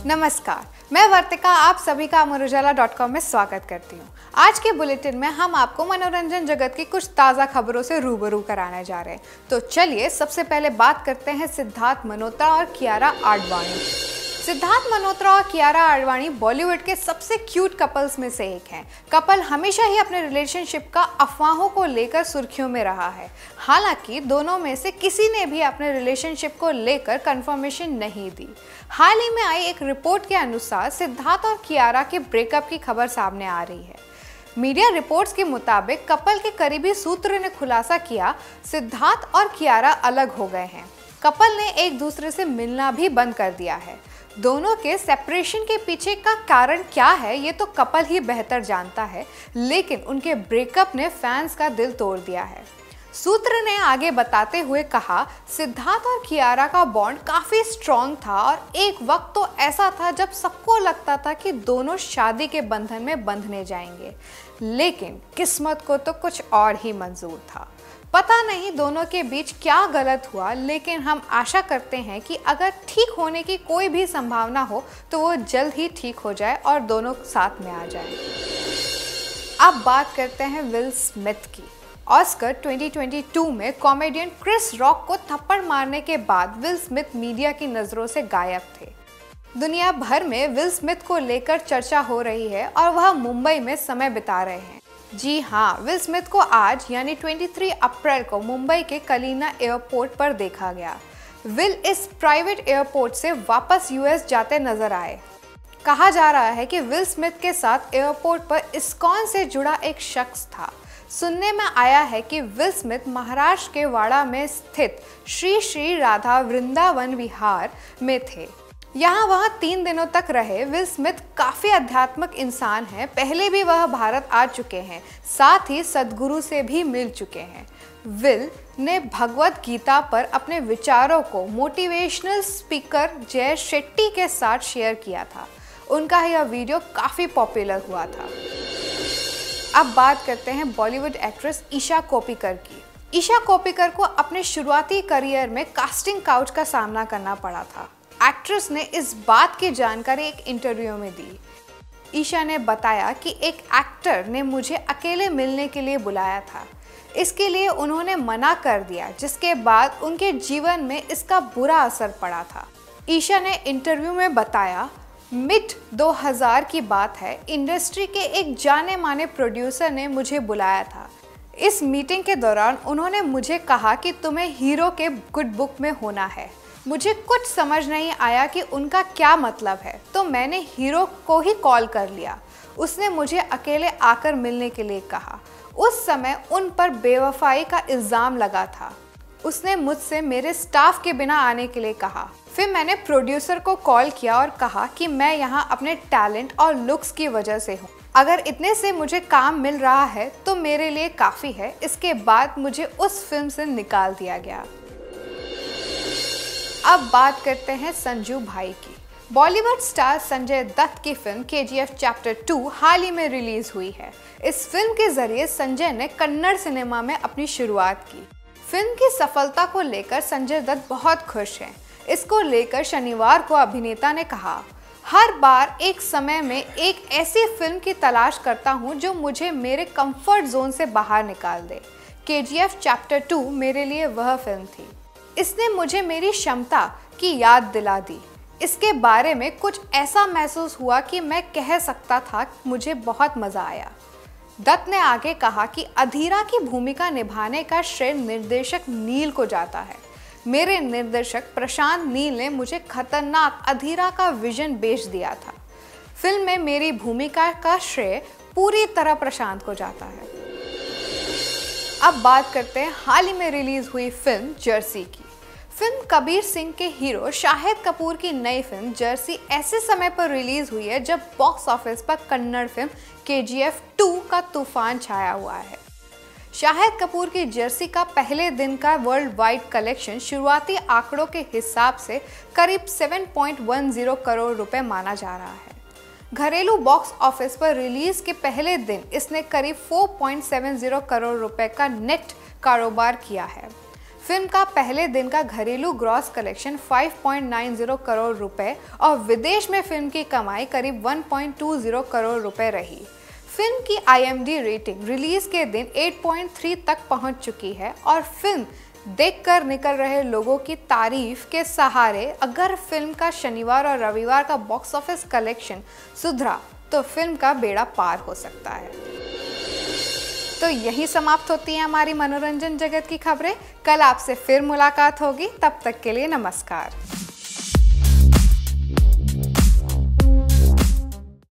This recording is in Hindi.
नमस्कार, मैं वर्तिका आप सभी का अमरउजाला.com में स्वागत करती हूँ। आज के बुलेटिन में हम आपको मनोरंजन जगत की कुछ ताज़ा खबरों से रूबरू कराने जा रहे हैं। तो चलिए सबसे पहले बात करते हैं सिद्धार्थ मल्होत्रा और कियारा आडवाणी। सिद्धार्थ मल्होत्रा और कियारा आडवाणी बॉलीवुड के सबसे क्यूट कपल्स में से एक हैं। कपल हमेशा ही अपने रिलेशनशिप का अफवाहों को लेकर सुर्खियों में रहा है। हालांकि दोनों में से किसी ने भी अपने रिलेशनशिप को लेकर कंफर्मेशन नहीं दी। हाल ही में आई एक रिपोर्ट के अनुसार सिद्धार्थ और कियारा के ब्रेकअप की खबर सामने आ रही है। मीडिया रिपोर्ट्स के मुताबिक कपल के करीबी सूत्र ने खुलासा किया, सिद्धार्थ और कियारा अलग हो गए हैं। कपल ने एक दूसरे से मिलना भी बंद कर दिया है। दोनों के सेपरेशन के पीछे का कारण क्या है ये तो कपल ही बेहतर जानता है, लेकिन उनके ब्रेकअप ने फैंस का दिल तोड़ दिया है। सूत्र ने आगे बताते हुए कहा, सिद्धार्थ और कियारा का बॉन्ड काफ़ी स्ट्रॉन्ग था और एक वक्त तो ऐसा था जब सबको लगता था कि दोनों शादी के बंधन में बंधने जाएंगे, लेकिन किस्मत को तो कुछ और ही मंजूर था। पता नहीं दोनों के बीच क्या गलत हुआ, लेकिन हम आशा करते हैं कि अगर ठीक होने की कोई भी संभावना हो तो वो जल्द ही ठीक हो जाए और दोनों साथ में आ जाएं। अब बात करते हैं विल स्मिथ की। ऑस्कर 2022 में कॉमेडियन क्रिस रॉक को थप्पड़ मारने के बाद विल स्मिथ मीडिया की नज़रों से गायब थे। दुनिया भर में विल स्मिथ को लेकर चर्चा हो रही है और वह मुंबई में समय बिता रहे हैं। जी हाँ, विल स्मिथ को आज यानी 23 अप्रैल को मुंबई के कलीना एयरपोर्ट पर देखा गया। विल इस प्राइवेट एयरपोर्ट से वापस यूएस जाते नजर आए। कहा जा रहा है कि विल स्मिथ के साथ एयरपोर्ट पर इस्कॉन से जुड़ा एक शख्स था। सुनने में आया है कि विल स्मिथ महाराष्ट्र के वाड़ा में स्थित श्री श्री राधा वृंदावन विहार में थे। यहाँ वह 3 दिनों तक रहे। विल स्मिथ काफ़ी आध्यात्मिक इंसान हैं। पहले भी वह भारत आ चुके हैं, साथ ही सद्गुरु से भी मिल चुके हैं। विल ने भगवत गीता पर अपने विचारों को मोटिवेशनल स्पीकर जय शेट्टी के साथ शेयर किया था। उनका यह वीडियो काफ़ी पॉपुलर हुआ था। अब बात करते हैं बॉलीवुड एक्ट्रेस ईशा कोप्पिकर की। ईशा कोप्पिकर को अपने शुरुआती करियर में कास्टिंग काउच का सामना करना पड़ा था। एक्ट्रेस ने इस बात की जानकारी एक इंटरव्यू में दी। ईशा ने बताया कि एक एक्टर ने मुझे अकेले मिलने के लिए बुलाया था। इसके लिए उन्होंने मना कर दिया, जिसके बाद उनके जीवन में इसका बुरा असर पड़ा था। ईशा ने इंटरव्यू में बताया, मिड 2000 की बात है, इंडस्ट्री के एक जाने माने प्रोड्यूसर ने मुझे बुलाया था। इस मीटिंग के दौरान उन्होंने मुझे कहा कि तुम्हें हीरो के गुड बुक में होना है। मुझे कुछ समझ नहीं आया कि उनका क्या मतलब है, तो मैंने हीरो को ही कॉल कर लिया। उसने मुझे अकेले आकर मिलने के लिए कहा। उस समय उन पर बेवफाई का इल्ज़ाम लगा था। उसने मुझसे मेरे स्टाफ के बिना आने के लिए कहा। फिर मैंने प्रोड्यूसर को कॉल किया और कहा कि मैं यहाँ अपने टैलेंट और लुक्स की वजह से हूँ। अगर इतने से मुझे काम मिल रहा है तो मेरे लिए काफ़ी है। इसके बाद मुझे उस फिल्म से निकाल दिया गया। अब बात करते हैं संजू भाई की। बॉलीवुड स्टार संजय दत्त की फिल्म KGF चैप्टर 2 हाल ही में रिलीज हुई है। इस फिल्म के जरिए संजय ने कन्नड़ सिनेमा में अपनी शुरुआत की। फिल्म की सफलता को लेकर संजय दत्त बहुत खुश हैं। इसको लेकर शनिवार को अभिनेता ने कहा, हर बार एक समय में एक ऐसी फिल्म की तलाश करता हूँ जो मुझे मेरे कंफर्ट जोन से बाहर निकाल दे। KGF चैप्टर 2 मेरे लिए वह फिल्म थी। इसने मुझे मेरी क्षमता की याद दिला दी। इसके बारे में कुछ ऐसा महसूस हुआ कि मैं कह सकता था, मुझे बहुत मज़ा आया। दत्त ने आगे कहा कि अधीरा की भूमिका निभाने का श्रेय निर्देशक नील को जाता है। मेरे निर्देशक प्रशांत नील ने मुझे खतरनाक अधीरा का विजन बेच दिया था। फिल्म में मेरी भूमिका का श्रेय पूरी तरह प्रशांत को जाता है। अब बात करते हैं हाल ही में रिलीज हुई फिल्म जर्सी की। फिल्म कबीर सिंह के हीरो शाहिद कपूर की नई फिल्म जर्सी ऐसे समय पर रिलीज हुई है जब बॉक्स ऑफिस पर कन्नड़ फिल्म KGF 2 का तूफान छाया हुआ है। शाहिद कपूर की जर्सी का पहले दिन का वर्ल्ड वाइड कलेक्शन शुरुआती आंकड़ों के हिसाब से करीब 7.10 करोड़ रुपए माना जा रहा है। घरेलू बॉक्स ऑफिस पर रिलीज के पहले दिन इसने करीब 4.70 करोड़ रुपए का नेट कारोबार किया है। फिल्म का पहले दिन का घरेलू ग्रॉस कलेक्शन 5.90 करोड़ रुपए और विदेश में फिल्म की कमाई करीब 1.20 करोड़ रुपए रही। फिल्म की IMDb रेटिंग रिलीज के दिन 8.3 तक पहुंच चुकी है और फिल्म देखकर निकल रहे लोगों की तारीफ के सहारे अगर फिल्म का शनिवार और रविवार का बॉक्स ऑफिस कलेक्शन सुधरा तो फिल्म का बेड़ा पार हो सकता है। तो यही समाप्त होती है हमारी मनोरंजन जगत की खबरें। कल आपसे फिर मुलाकात होगी, तब तक के लिए नमस्कार।